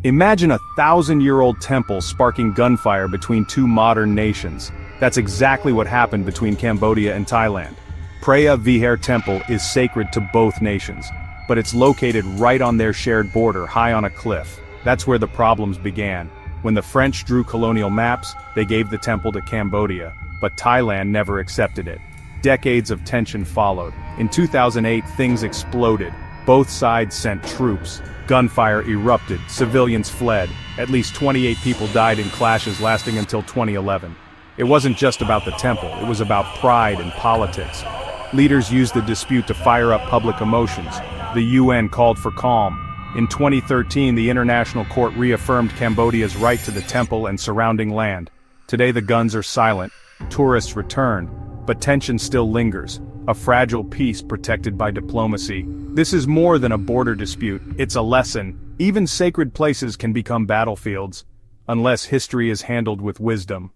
Imagine a 1,000-year-old temple sparking gunfire between two modern nations. That's exactly what happened between Cambodia and Thailand. Preah Vihear Temple is sacred to both nations, but it's located right on their shared border, high on a cliff. That's where the problems began. When the French drew colonial maps, they gave the temple to Cambodia, but Thailand never accepted it. Decades of tension followed. In 2008, things exploded. Both sides sent troops. Gunfire erupted, civilians fled. At least 28 people died in clashes lasting until 2011. It wasn't just about the temple, it was about pride and politics. Leaders used the dispute to fire up public emotions. The UN called for calm. In 2013, the International Court reaffirmed Cambodia's right to the temple and surrounding land. Today the guns are silent, tourists return, but tension still lingers, a fragile peace protected by diplomacy. This is more than a border dispute, it's a lesson. Even sacred places can become battlefields, unless history is handled with wisdom.